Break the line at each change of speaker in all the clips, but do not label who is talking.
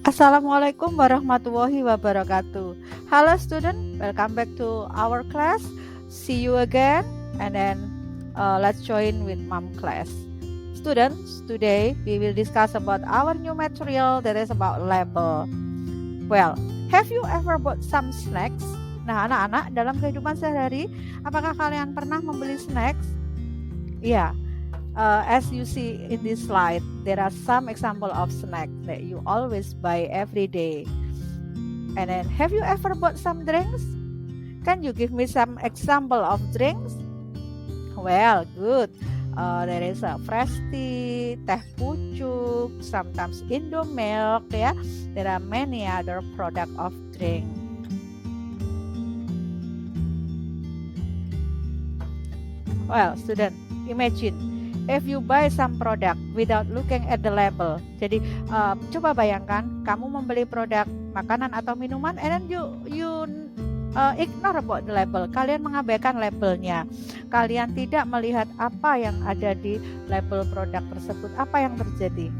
Assalamualaikum warahmatullahi wabarakatuh. Hello student, welcome back to our class. See you again and then let's join with mom class. Students, today we will discuss about our new material that is about label. Well, have you ever bought some snacks? Nah, anak-anak, dalam kehidupan sehari-hari, apakah kalian pernah membeli snacks? Iya. As you see in this slide, there are some example of snacks that you always buy every day. And then, have you ever bought some drinks? Can you give me some example of drinks? Well, good. There is a fresh tea, teh pucuk, sometimes Indomilk. Yeah, there are many other product of drink. Well, student, imagine if you buy some product without looking at the label. Jadi coba bayangkan kamu membeli produk makanan atau minuman and then you ignore about the label. Kalian mengabaikan labelnya. Kalian tidak melihat apa yang ada di label produk tersebut. Apa yang terjadi?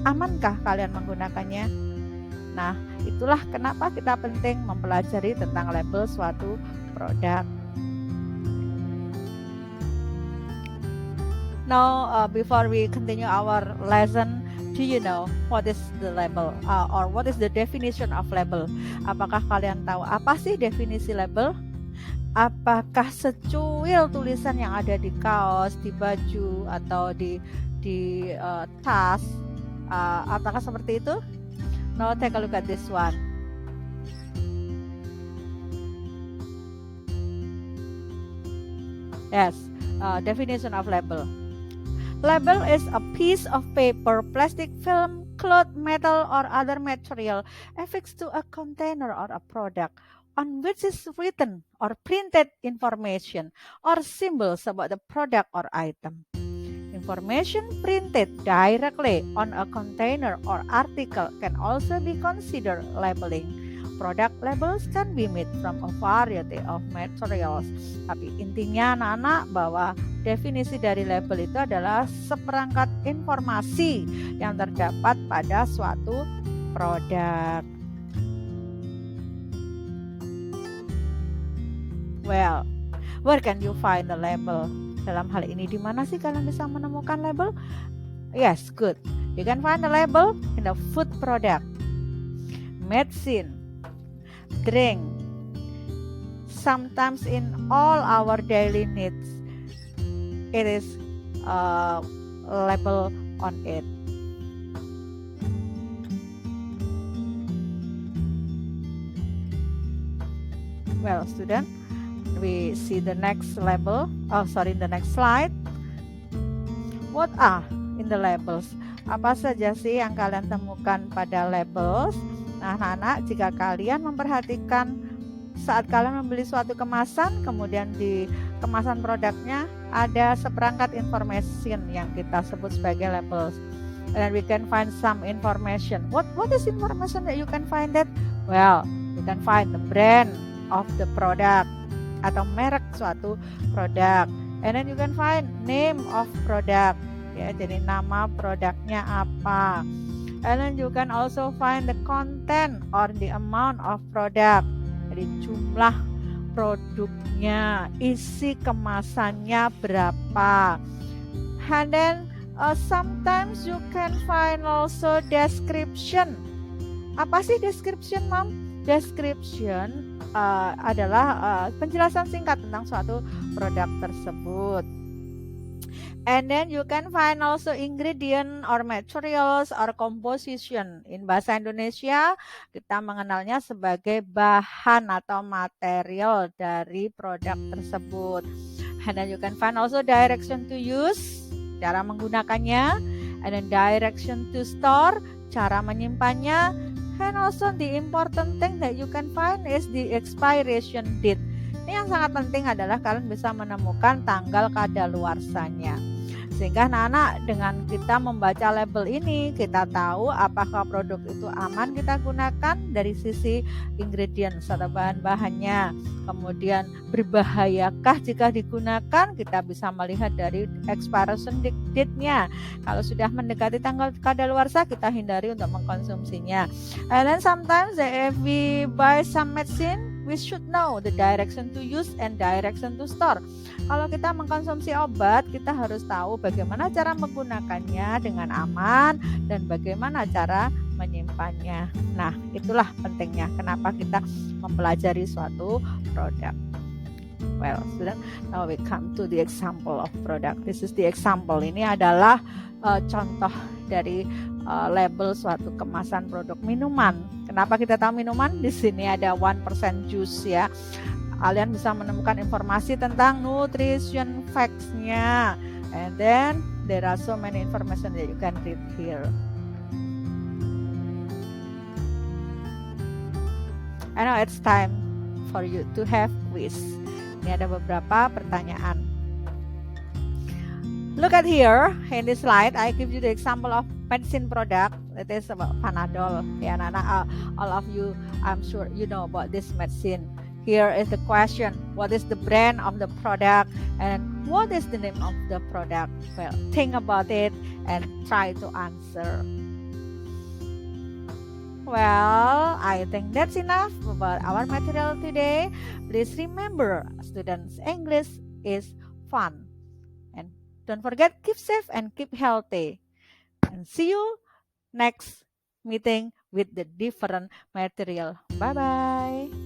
Amankah kalian menggunakannya? Nah, itulah kenapa kita penting mempelajari tentang label suatu produk. Now, before we continue our lesson, do you know what is the label or what is the definition of label? Apakah kalian tahu apa sih definisi label? Apakah secuil tulisan yang ada di kaos, di baju, atau di tas? Apakah seperti itu? Now, take a look at this one. Yes, definition of label. Label is a piece of paper, plastic film, cloth, metal, or other material affixed to a container or a product on which is written or printed information or symbols about the product or item. Information printed directly on a container or article can also be considered labeling. Product labels can be made from a variety of materials. Tapi intinya anak-anak bahwa definisi dari label itu adalah seperangkat informasi yang terdapat pada suatu produk. Well, where can you find the label? Dalam hal ini di mana sih kalian bisa menemukan label? Yes, good. You can find the label in the food product, medicine, drink, sometimes in all our daily needs it is a label on it. Well, student, we see the next label. The next slide. What are in the labels? Apa saja sih yang kalian temukan pada labels? Nah, anak-anak, jika kalian memperhatikan saat kalian membeli suatu kemasan, kemudian di kemasan produknya ada seperangkat information yang kita sebut sebagai labels. And we can find some information. What is information that you can find that? Well, you can find the brand of the product atau merek suatu produk. And then you can find name of product. Ya, jadi nama produknya apa. And then you can also find the content or the amount of product. Jadi jumlah produknya, isi kemasannya berapa. And then sometimes you can find also description. Apa sih description, Mom? Description adalah penjelasan singkat tentang suatu produk tersebut. And then you can find also ingredient or materials or composition. In bahasa Indonesia, kita mengenalnya sebagai bahan atau material dari produk tersebut. And then you can find also direction to use, cara menggunakannya. And then direction to store, cara menyimpannya. And also the important thing that you can find is the expiration date. Ini yang sangat penting adalah kalian bisa menemukan tanggal kadaluarsanya. Sehingga anak-anak dengan kita membaca label ini, kita tahu apakah produk itu aman kita gunakan dari sisi ingredients atau bahan-bahannya. Kemudian berbahayakah jika digunakan, kita bisa melihat dari expiration date-nya. Kalau sudah mendekati tanggal kadaluarsa, kita hindari untuk mengkonsumsinya. And then sometimes if we buy some medicine, we should know the direction to use and direction to store. Kalau kita mengkonsumsi obat, kita harus tahu bagaimana cara menggunakannya dengan aman dan bagaimana cara menyimpannya. Nah, itulah pentingnya kenapa kita mempelajari suatu produk. Well, student, now we come to the example of product. This is the example. Ini adalah contoh dari label suatu kemasan produk minuman. Kenapa kita tahu minuman? Di sini ada 1% juice ya. Kalian bisa menemukan informasi tentang nutrition facts-nya. And then there are so many information that you can read here. I know it's time for you to have quiz. Ini ada beberapa pertanyaan. Look at here in this slide. I give you the example of medicine product. It is about Panadol. Ya, Nana, all of you, I'm sure you know about this medicine. Here is the question: what is the brand of the product and what is the name of the product? Well, think about it and try to answer. Well, I think that's enough about our material today. Please remember, students, English is fun. And don't forget, keep safe and keep healthy. And see you next meeting with the different material. Bye-bye.